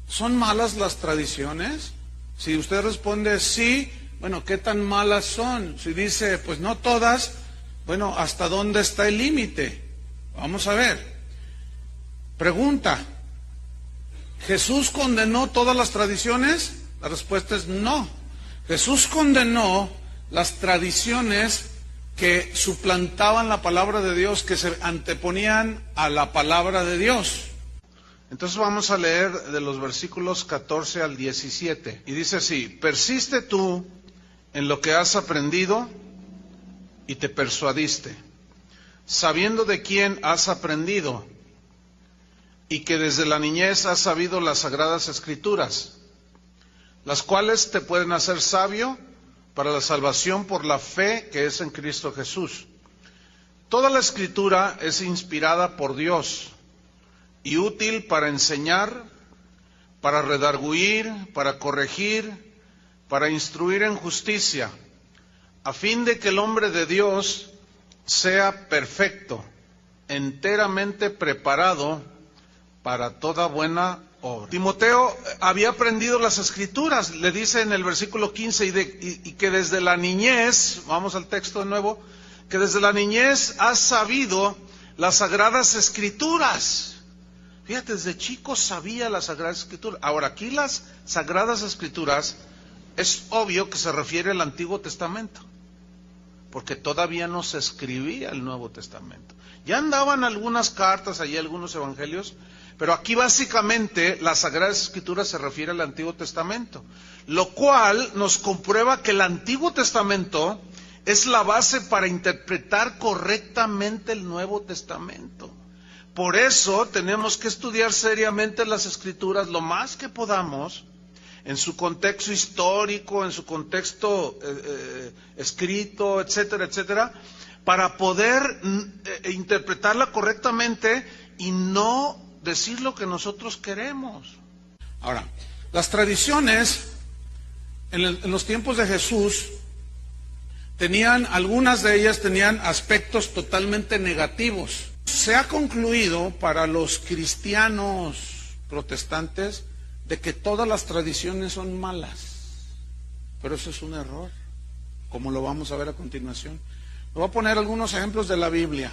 ¿Son malas las tradiciones? Si usted responde sí, bueno, ¿qué tan malas son? Si dice, pues no todas, bueno, ¿hasta dónde está el límite? Vamos a ver. Pregunta, ¿Jesús condenó todas las tradiciones? La respuesta es no. Jesús condenó las tradiciones que suplantaban la palabra de Dios, que se anteponían a la palabra de Dios. Entonces vamos a leer de los versículos 14 al 17. Y dice así: persiste tú en lo que has aprendido y te persuadiste, sabiendo de quién has aprendido, y que desde la niñez has sabido las sagradas escrituras, las cuales te pueden hacer sabio para la salvación por la fe que es en Cristo Jesús. Toda la escritura es inspirada por Dios y útil para enseñar, para redarguir, para corregir, para instruir en justicia, a fin de que el hombre de Dios sea perfecto, enteramente preparado para toda buena obra. Timoteo había aprendido las escrituras, le dice en el versículo 15, y que desde la niñez, vamos al texto de nuevo, que desde la niñez has sabido las sagradas escrituras. Fíjate, desde chico sabía las sagradas escrituras. Ahora, aquí las sagradas escrituras es obvio que se refiere al Antiguo Testamento, porque todavía no se escribía el Nuevo Testamento. Ya andaban algunas cartas, allí algunos evangelios, pero aquí básicamente las Sagradas Escrituras se refiere al Antiguo Testamento, lo cual nos comprueba que el Antiguo Testamento es la base para interpretar correctamente el Nuevo Testamento. Por eso tenemos que estudiar seriamente las Escrituras lo más que podamos, en su contexto histórico, en su contexto escrito, etcétera, etcétera, para poder interpretarla correctamente y no decir lo que nosotros queremos. Ahora, las tradiciones en los tiempos de Jesús algunas de ellas tenían aspectos totalmente negativos. Se ha concluido para los cristianos protestantes de que todas las tradiciones son malas, pero eso es un error, como lo vamos a ver a continuación. Le voy a poner algunos ejemplos de la Biblia.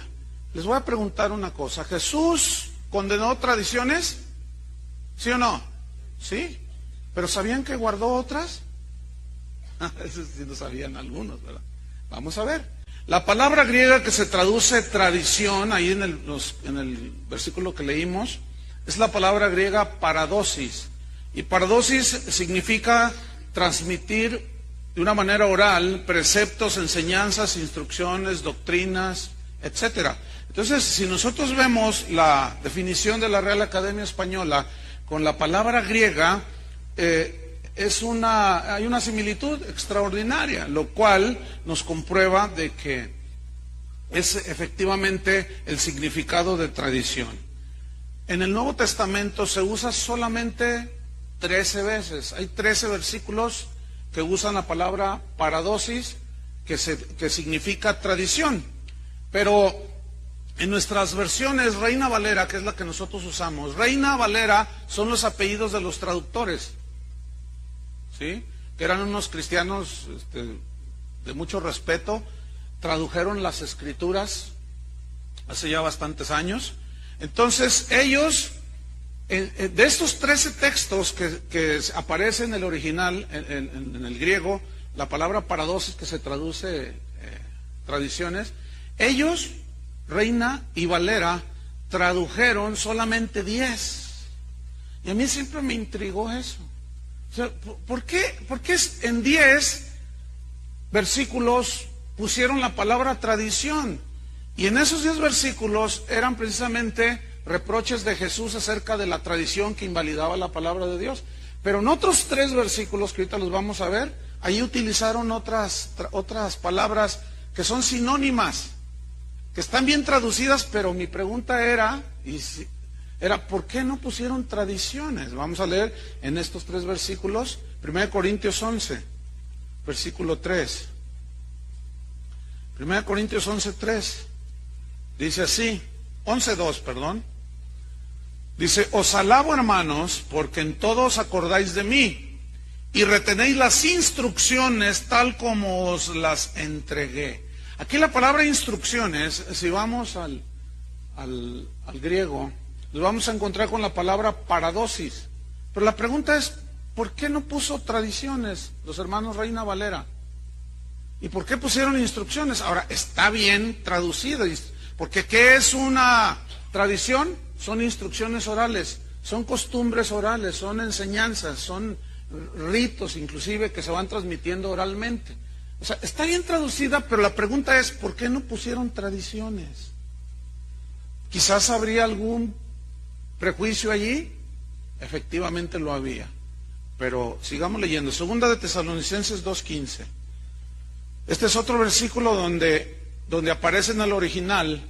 Les voy a preguntar una cosa: ¿Jesús condenó tradiciones? ¿Sí o no? Sí. ¿Pero sabían que guardó otras? Eso sí lo sabían algunos, ¿verdad? Vamos a ver. La palabra griega que se traduce tradición, ahí en el versículo que leímos, es la palabra griega paradosis. Y paradosis significa transmitir de una manera oral preceptos, enseñanzas, instrucciones, doctrinas, etcétera. Entonces, si nosotros vemos la definición de la Real Academia Española con la palabra griega, hay una similitud extraordinaria, lo cual nos comprueba de que es efectivamente el significado de tradición. En el Nuevo Testamento se usa solamente 13 veces. Hay 13 versículos que usan la palabra paradosis, que significa tradición. Pero en nuestras versiones, Reina Valera, que es la que nosotros usamos, Reina Valera son los apellidos de los traductores, ¿sí? Que eran unos cristianos de mucho respeto, tradujeron las Escrituras hace ya bastantes años. Entonces ellos, de estos 13 textos que aparecen en el original, en el griego, la palabra paradosis, que se traduce tradiciones, ellos, Reina y Valera, tradujeron solamente 10. Y a mí siempre me intrigó eso. O sea, ¿por qué en 10 versículos pusieron la palabra tradición? Y en esos 10 versículos eran precisamente reproches de Jesús acerca de la tradición que invalidaba la palabra de Dios. Pero en otros 3 versículos, que ahorita los vamos a ver, ahí utilizaron otras palabras que son sinónimas, que están bien traducidas, pero mi pregunta era, ¿por qué no pusieron tradiciones? Vamos a leer en estos 3 versículos, 1 Corintios 11, versículo 3. 1 Corintios 11:3. Dice así, 11:2, perdón. Dice, os alabo, hermanos, porque en todo os acordáis de mí y retenéis las instrucciones tal como os las entregué. Aquí la palabra instrucciones, si vamos al griego, nos vamos a encontrar con la palabra paradosis. Pero la pregunta es, ¿por qué no puso tradiciones los hermanos Reina Valera? ¿Y por qué pusieron instrucciones? Ahora, está bien traducido, porque ¿qué es una tradición? Son instrucciones orales, son costumbres orales, son enseñanzas, son ritos inclusive que se van transmitiendo oralmente. O sea, está bien traducida, pero la pregunta es, ¿por qué no pusieron tradiciones? Quizás habría algún prejuicio allí. Efectivamente lo había. Pero sigamos leyendo. Segunda de Tesalonicenses 2:15. Este es otro versículo donde aparece en el original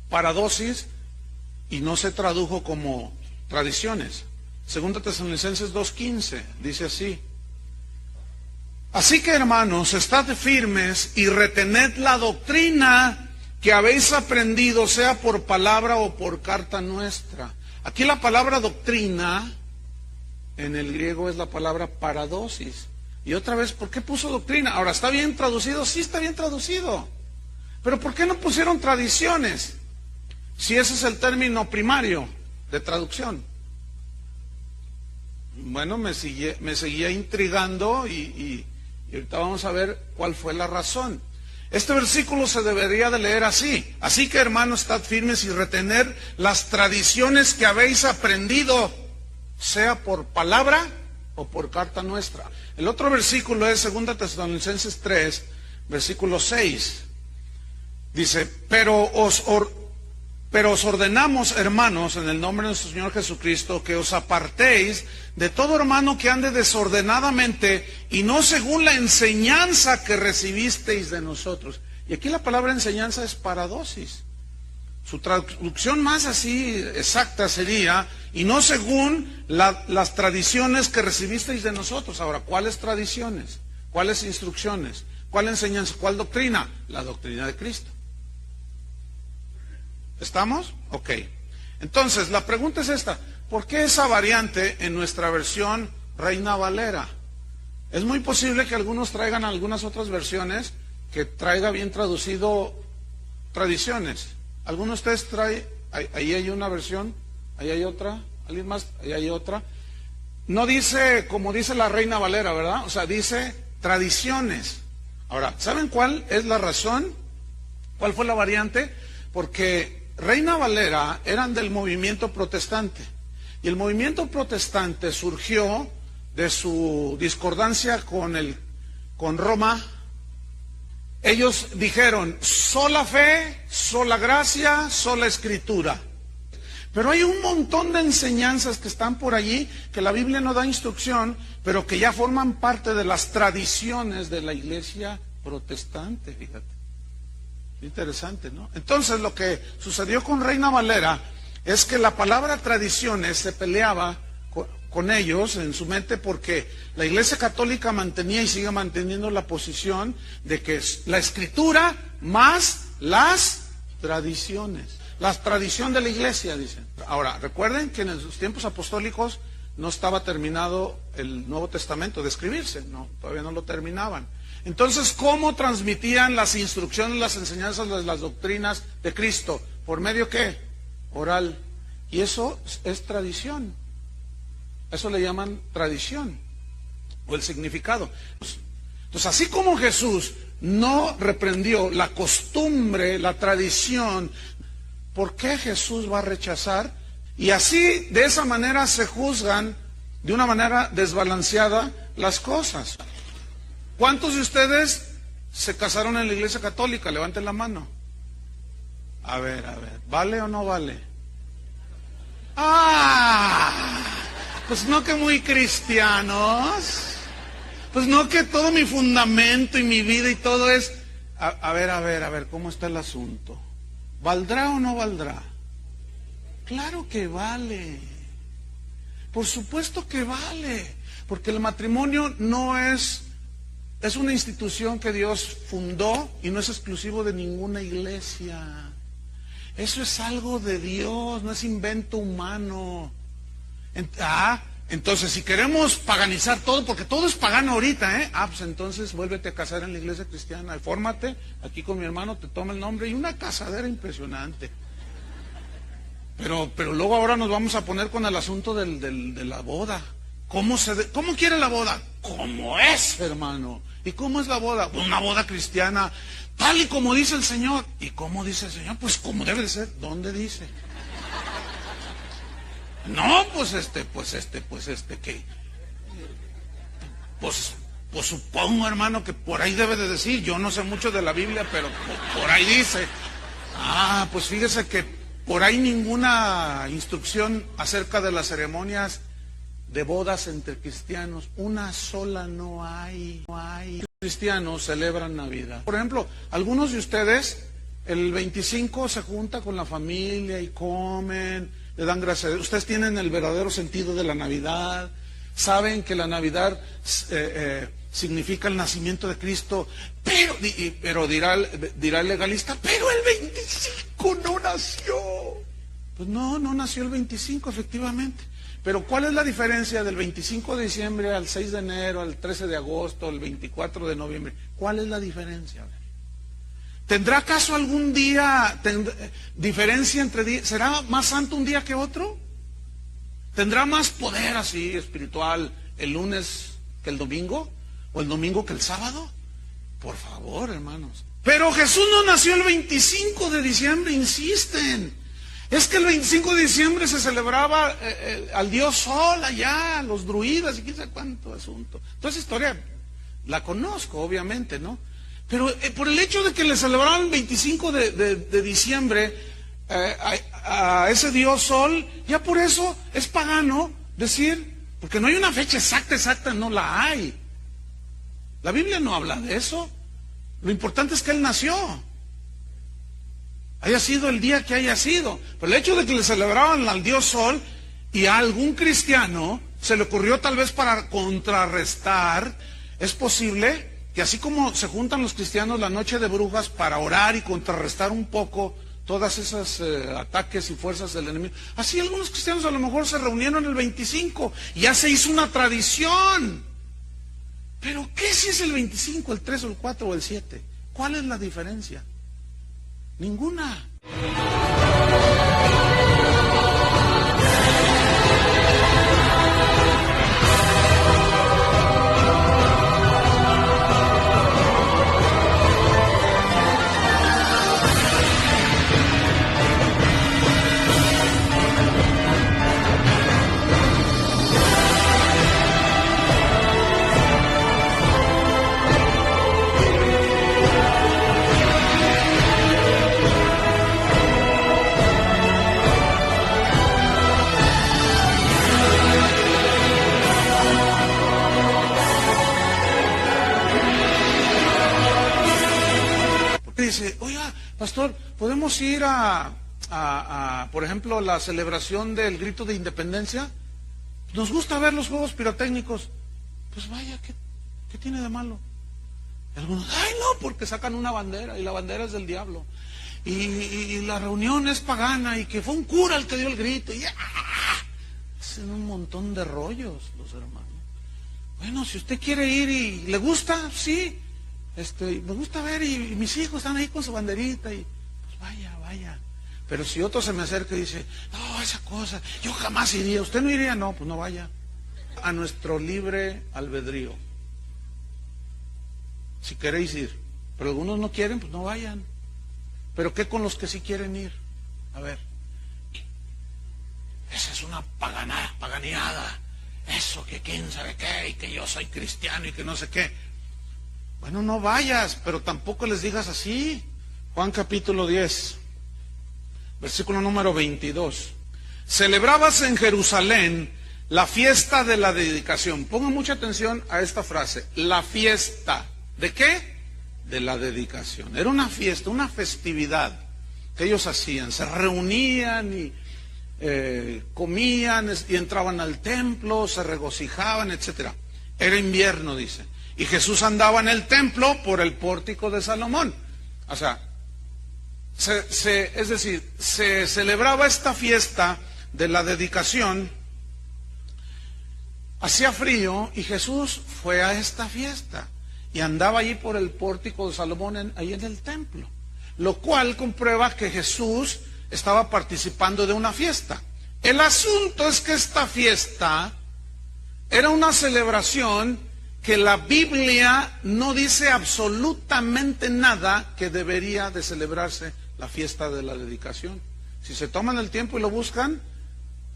paradosis y no se tradujo como tradiciones. Segunda Tesalonicenses 2:15 dice así: así que, hermanos, estad firmes y retened la doctrina que habéis aprendido, sea por palabra o por carta nuestra. Aquí la palabra doctrina en el griego es la palabra paradosis. Y otra vez, ¿por qué puso doctrina? Ahora, ¿está bien traducido? Sí, está bien traducido. Pero ¿por qué no pusieron tradiciones? Si ese es el término primario de traducción. Bueno, me seguía intrigando y ahorita vamos a ver cuál fue la razón. Este versículo se debería de leer así: así que, hermanos, estad firmes y retener las tradiciones que habéis aprendido, sea por palabra o por carta nuestra. El otro versículo es 2 Tesalonicenses 3, versículo 6. Dice, pero os ordenamos, hermanos, en el nombre de nuestro Señor Jesucristo, que os apartéis de todo hermano que ande desordenadamente y no según la enseñanza que recibisteis de nosotros. Y aquí la palabra enseñanza es paradosis. Su traducción más así exacta sería, y no según las tradiciones que recibisteis de nosotros. Ahora, ¿cuáles tradiciones? ¿Cuáles instrucciones? ¿Cuál enseñanza? ¿Cuál doctrina? La doctrina de Cristo. ¿Estamos? Ok. Entonces, la pregunta es esta: ¿por qué esa variante en nuestra versión Reina Valera? Es muy posible que algunos traigan algunas otras versiones que traiga bien traducido tradiciones. ¿Alguno de ustedes trae? Ahí hay una versión, ahí hay otra, alguien más, ahí hay otra. No dice como dice la Reina Valera, ¿verdad? O sea, dice tradiciones. Ahora, ¿saben cuál es la razón? ¿Cuál fue la variante? Porque Reina Valera eran del movimiento protestante, y el movimiento protestante surgió de su discordancia con Roma. Ellos dijeron sola fe, sola gracia, sola escritura. Pero hay un montón de enseñanzas que están por allí que la Biblia no da instrucción, pero que ya forman parte de las tradiciones de la iglesia protestante, fíjate. Interesante, ¿no? Entonces, lo que sucedió con Reina Valera es que la palabra tradiciones se peleaba con ellos en su mente, porque la Iglesia Católica mantenía y sigue manteniendo la posición de que es la Escritura más las tradiciones. La tradición de la Iglesia, dicen. Ahora, recuerden que en los tiempos apostólicos no estaba terminado el Nuevo Testamento de escribirse, no, todavía no lo terminaban. Entonces, ¿cómo transmitían las instrucciones, las enseñanzas, las doctrinas de Cristo? ¿Por medio qué? Oral. Y eso es tradición. Eso le llaman tradición, o el significado. Entonces, así como Jesús no reprendió la costumbre, la tradición, ¿por qué Jesús va a rechazar? Y así, de esa manera, se juzgan de una manera desbalanceada las cosas. ¿Cuántos de ustedes se casaron en la Iglesia Católica? Levanten la mano. A ver, ¿vale o no vale? Pues no que muy cristianos. Pues no que todo mi fundamento y mi vida y todo es... A ver, ¿cómo está el asunto? ¿Valdrá o no valdrá? Claro que vale. Por supuesto que vale. Porque el matrimonio no es una institución que Dios fundó y no es exclusivo de ninguna iglesia. Eso es algo de Dios, no es invento humano. Entonces, si queremos paganizar todo, porque todo es pagano ahorita, pues entonces vuélvete a casar en la iglesia cristiana, fórmate aquí con mi hermano, te toma el nombre, y una casadera impresionante. Pero luego ahora nos vamos a poner con el asunto de la boda. ¿Cómo quiere la boda? ¿Cómo es, hermano? ¿Y cómo es la boda? Pues una boda cristiana, tal y como dice el Señor. ¿Y cómo dice el Señor? Pues como debe de ser. ¿Dónde dice? No, pues supongo, hermano, que por ahí debe de decir. Yo no sé mucho de la Biblia, pero por ahí dice. Pues fíjese que por ahí ninguna instrucción acerca de las ceremonias de bodas entre cristianos, una sola no hay. Cristianos celebran Navidad. Por ejemplo, algunos de ustedes el 25 se juntan con la familia y comen, le dan gracias a Dios. Ustedes tienen el verdadero sentido de la Navidad, saben que la Navidad significa el nacimiento de Cristo, pero dirá el legalista, pero el 25 no nació. Pues no nació el 25, efectivamente. Pero ¿cuál es la diferencia del 25 de diciembre al 6 de enero, al 13 de agosto, al 24 de noviembre? ¿Cuál es la diferencia? ¿Tendrá acaso algún día diferencia entre días? ¿Será más santo un día que otro? ¿Tendrá más poder así espiritual el lunes que el domingo? ¿O el domingo que el sábado? Por favor, hermanos. Pero Jesús no nació el 25 de diciembre, insisten. Es que el 25 de diciembre se celebraba al dios Sol allá, los druidas y quién sabe cuánto asunto. Toda esa historia la conozco, obviamente, ¿no? Pero por el hecho de que le celebraban el 25 de diciembre a ese dios Sol, ya por eso es pagano decir, porque no hay una fecha exacta, no la hay. La Biblia no habla de eso. Lo importante es que Él nació. Haya sido el día que haya sido. Pero el hecho de que le celebraban al dios Sol y a algún cristiano se le ocurrió tal vez para contrarrestar, es posible que así como se juntan los cristianos la noche de brujas para orar y contrarrestar un poco todas esas ataques y fuerzas del enemigo, así algunos cristianos a lo mejor se reunieron el 25 y ya se hizo una tradición. Pero ¿qué si es el 25, el 3 o el 4 o el 7? ¿Cuál es la diferencia? Ninguna. Dice, oiga, pastor, ¿podemos ir por ejemplo, la celebración del grito de independencia? Nos gusta ver los juegos pirotécnicos. Pues vaya, ¿qué tiene de malo? Y algunos, ay no, porque sacan una bandera y la bandera es del diablo. Y la reunión es pagana y que fue un cura el que dio el grito. Y hacen un montón de rollos los hermanos. Bueno, si usted quiere ir y le gusta, sí. Me gusta ver y mis hijos están ahí con su banderita y pues vaya. Pero si otro se me acerca y dice, no, esa cosa, yo jamás iría, ¿usted no iría? No, pues no vaya. A nuestro libre albedrío. Si queréis ir, pero algunos no quieren, pues no vayan. Pero ¿qué con los que sí quieren ir? A ver, esa es una paganeada, eso que quién sabe qué, y que yo soy cristiano y que no sé qué. Bueno, no vayas, pero tampoco les digas así. Juan capítulo 10, versículo número 22. Celebrabas en Jerusalén la fiesta de la dedicación. Pongan mucha atención a esta frase. La fiesta. ¿De qué? De la dedicación. Era una fiesta, una festividad que ellos hacían. Se reunían y comían y entraban al templo, se regocijaban, etcétera. Era invierno, dice. Y Jesús andaba en el templo por el pórtico de Salomón. O sea, es decir, se celebraba esta fiesta de la dedicación. Hacía frío y Jesús fue a esta fiesta y andaba allí por el pórtico de Salomón, ahí en el templo, lo cual comprueba que Jesús estaba participando de una fiesta. El asunto es que esta fiesta era una celebración que la Biblia no dice absolutamente nada que debería de celebrarse la fiesta de la dedicación. Si se toman el tiempo y lo buscan,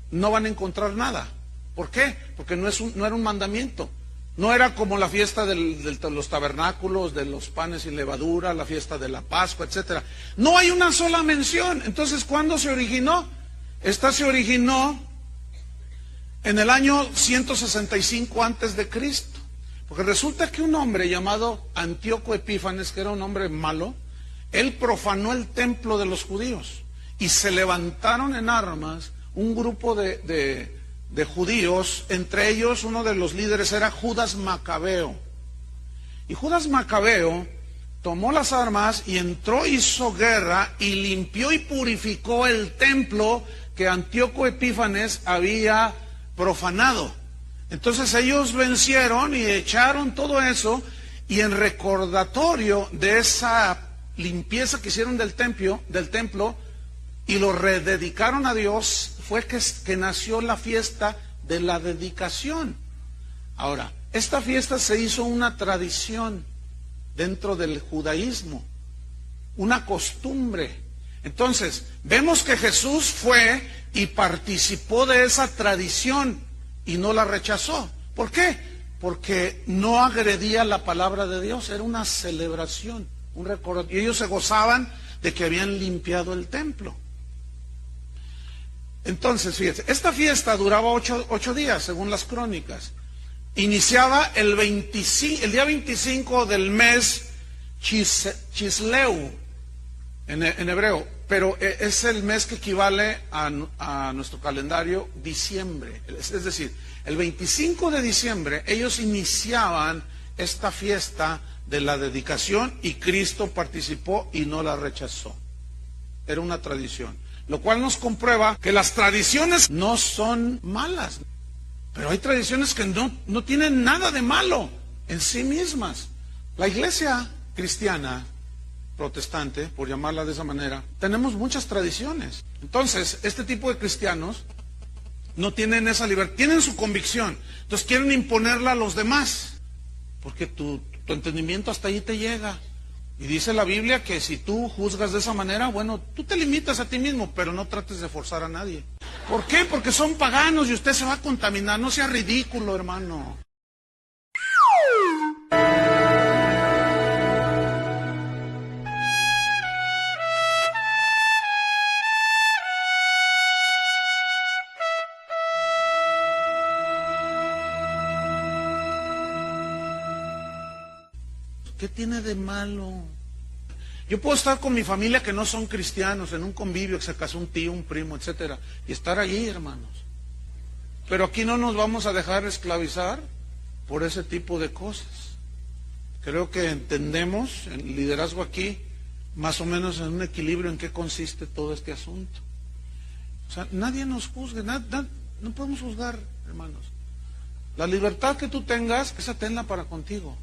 no van a encontrar nada. ¿Por qué? Porque no era un mandamiento. No era como la fiesta de los tabernáculos, de los panes sin levadura, la fiesta de la Pascua, etcétera. No hay una sola mención. Entonces, ¿cuándo se originó? Esta se originó en el año 165 antes de Cristo. Porque resulta que un hombre llamado Antíoco Epífanes, que era un hombre malo, él profanó el templo de los judíos y se levantaron en armas un grupo de judíos, entre ellos uno de los líderes era Judas Macabeo. Y Judas Macabeo tomó las armas y entró, hizo guerra y limpió y purificó el templo que Antíoco Epífanes había profanado. Entonces ellos vencieron y echaron todo eso, y en recordatorio de esa limpieza que hicieron del templo y lo rededicaron a Dios, fue que nació la fiesta de la dedicación. Ahora, esta fiesta se hizo una tradición dentro del judaísmo, una costumbre. Entonces, vemos que Jesús fue y participó de esa tradición y no la rechazó. ¿Por qué? Porque no agredía la palabra de Dios, era una celebración, un recuerdo. Y ellos se gozaban de que habían limpiado el templo. Entonces, fíjense, esta fiesta duraba 8 días, según las crónicas. Iniciaba el día 25 del mes Chisleu, en hebreo, pero es el mes que equivale a nuestro calendario diciembre. Es decir, el 25 de diciembre ellos iniciaban esta fiesta de la dedicación y Cristo participó y no la rechazó. Era una tradición, lo cual nos comprueba que las tradiciones no son malas, pero hay tradiciones que no tienen nada de malo en sí mismas. La iglesia cristiana protestante, por llamarla de esa manera, tenemos muchas tradiciones. Entonces, este tipo de cristianos no tienen esa libertad, tienen su convicción, entonces quieren imponerla a los demás, porque tu entendimiento hasta ahí te llega. Y dice la Biblia que si tú juzgas de esa manera, bueno, tú te limitas a ti mismo, pero no trates de forzar a nadie. ¿Por qué? Porque son paganos y usted se va a contaminar. No sea ridículo, hermano. ¿Qué tiene de malo? Yo puedo estar con mi familia que no son cristianos, en un convivio, que se casó un tío, un primo, etcétera, y estar allí, hermanos. Pero aquí no nos vamos a dejar esclavizar por ese tipo de cosas. Creo que entendemos el liderazgo aquí, más o menos en un equilibrio en qué consiste todo este asunto. O sea, nadie nos juzgue, no podemos juzgar, hermanos. La libertad que tú tengas, esa tenla para contigo.